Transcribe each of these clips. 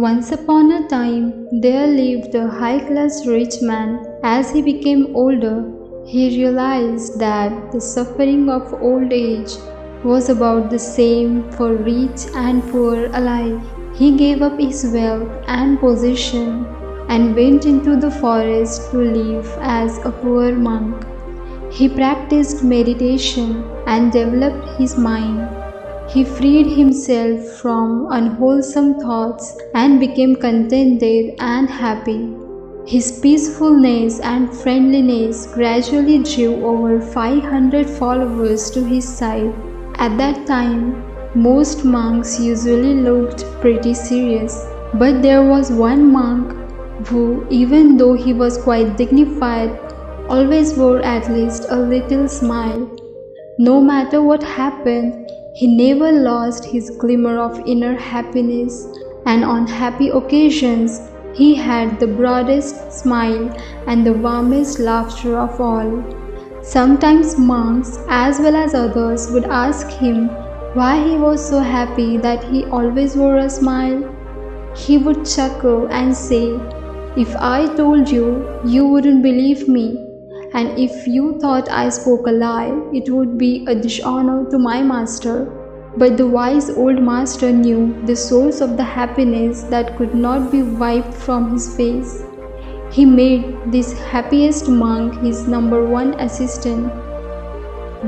Once upon a time, there lived a high-class rich man. As he became older, he realized that the suffering of old age was about the same for rich and poor alike. He gave up his wealth and position and went into the forest to live as a poor monk. He practiced meditation and developed his mind. He freed himself from unwholesome thoughts and became contented and happy. His peacefulness and friendliness gradually drew over 500 followers to his side. At that time, most monks usually looked pretty serious, but there was one monk who, even though he was quite dignified, always wore at least a little smile. No matter what happened, he never lost his glimmer of inner happiness, and on happy occasions, he had the broadest smile and the warmest laughter of all. Sometimes monks, as well as others, would ask him why he was so happy that he always wore a smile. He would chuckle and say, "If I told you, you wouldn't believe me. And if you thought I spoke a lie, it would be a dishonor to my master." But the wise old master knew the source of the happiness that could not be wiped from his face. He made this happiest monk his number one assistant.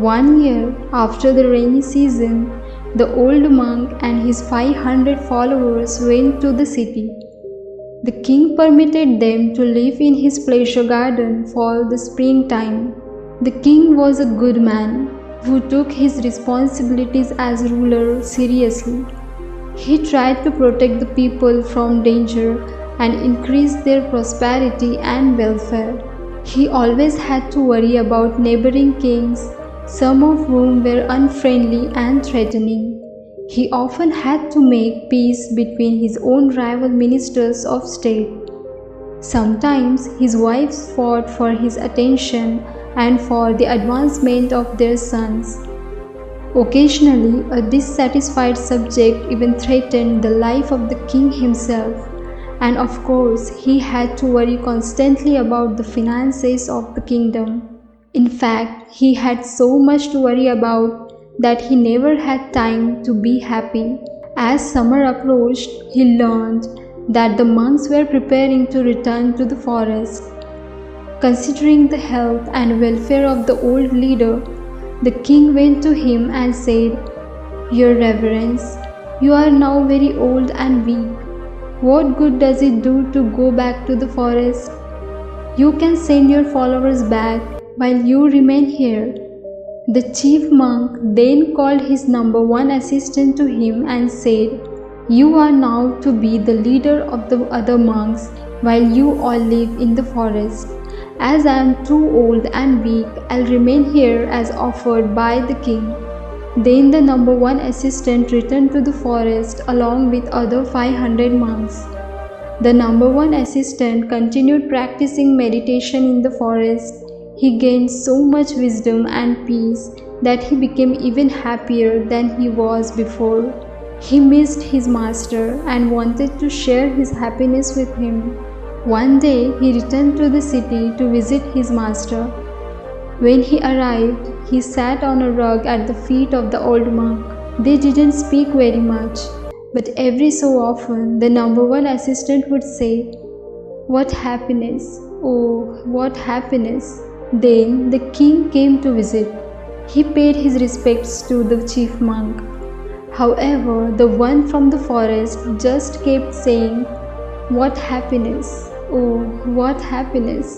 One year after the rainy season, the old monk and his 500 followers went to the city. The king permitted them to live in his pleasure garden for the springtime. The king was a good man who took his responsibilities as ruler seriously. He tried to protect the people from danger and increase their prosperity and welfare. He always had to worry about neighboring kings, some of whom were unfriendly and threatening. He often had to make peace between his own rival ministers of state. Sometimes his wives fought for his attention and for the advancement of their sons. Occasionally, a dissatisfied subject even threatened the life of the king himself, and of course, he had to worry constantly about the finances of the kingdom. In fact, he had so much to worry about that he never had time to be happy. As summer approached, he learned that the monks were preparing to return to the forest. Considering the health and welfare of the old leader, the king went to him and said, "Your Reverence, you are now very old and weak. What good does it do to go back to the forest? You can send your followers back while you remain here." The chief monk then called his number one assistant to him and said, "You are now to be the leader of the other monks while you all live in the forest. As I am too old and weak, I'll remain here as offered by the king." Then the number one assistant returned to the forest along with other 500 monks. The number one assistant continued practicing meditation in the forest. He gained so much wisdom and peace that he became even happier than he was before. He missed his master and wanted to share his happiness with him. One day, he returned to the city to visit his master. When he arrived, he sat on a rug at the feet of the old monk. They didn't speak very much, but every so often, the number one assistant would say, "What happiness! Oh, what happiness!" Then the king came to visit. He paid his respects to the chief monk. However, the one from the forest just kept saying, "What happiness! Oh, what happiness!"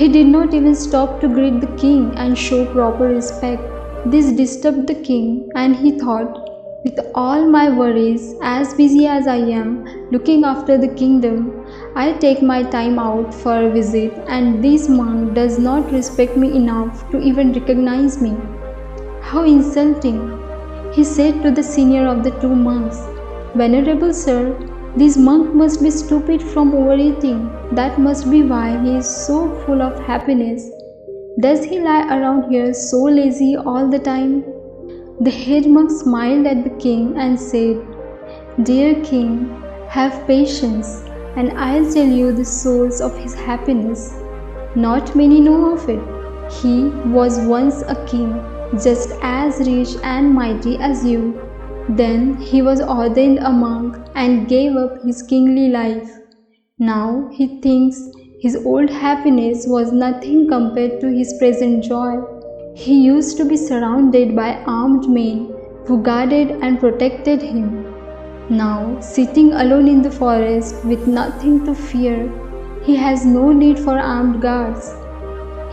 He did not even stop to greet the king and show proper respect. This disturbed the king, and he thought, "With all my worries, as busy as I am looking after the kingdom, I take my time out for a visit, and this monk does not respect me enough to even recognize me. How insulting!" He said to the senior of the two monks, "Venerable sir, this monk must be stupid from overeating. That must be why he is so full of happiness. Does he lie around here so lazy all the time?" The head monk smiled at the king and said, "Dear king, Have patience, and I'll tell you the source of his happiness. Not many know of it. He was once a king, just as rich and mighty as you. Then he was ordained a monk and gave up his kingly life. Now he thinks his old happiness was nothing compared to his present joy. He used to be surrounded by armed men who guarded and protected him. Now, sitting alone in the forest with nothing to fear, he has no need for armed guards.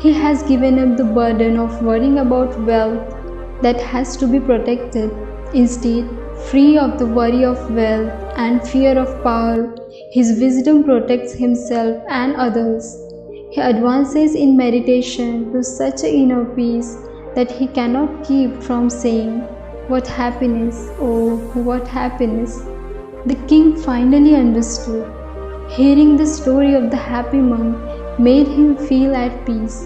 He has given up the burden of worrying about wealth that has to be protected. Instead, free of the worry of wealth and fear of power, his wisdom protects himself and others. He advances in meditation to such an inner peace that he cannot keep from saying, "What happiness, oh, what happiness!" The king finally understood. Hearing the story of the happy monk made him feel at peace.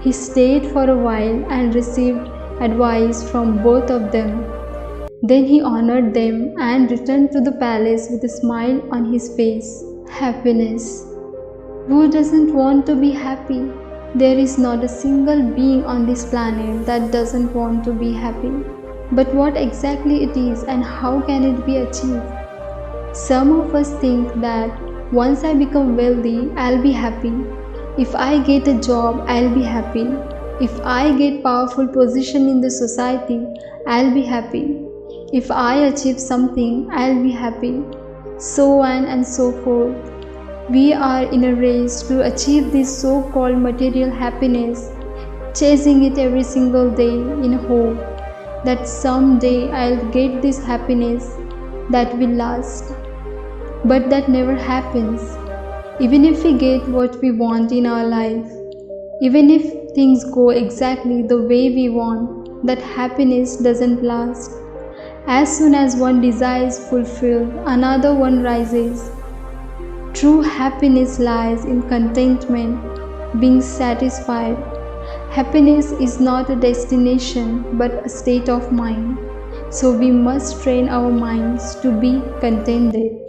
He stayed for a while and received advice from both of them. Then he honored them and returned to the palace with a smile on his face. Happiness. Who doesn't want to be happy? There is not a single being on this planet that doesn't want to be happy. But what exactly it is and how can it be achieved? Some of us think that once I become wealthy, I'll be happy. If I get a job, I'll be happy. If I get powerful position in the society, I'll be happy. If I achieve something, I'll be happy. So on and so forth. We are in a race to achieve this so-called material happiness, chasing it every single day in hope that someday I'll get this happiness that will last. But that never happens. Even if we get what we want in our life, even if things go exactly the way we want, that happiness doesn't last. As soon as one desire is fulfilled, another one rises. True happiness lies in contentment, being satisfied. Happiness is not a destination but a state of mind. So we must train our minds to be contented.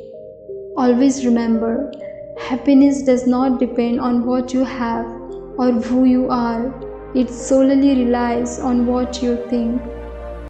Always remember, happiness does not depend on what you have or who you are. It solely relies on what you think.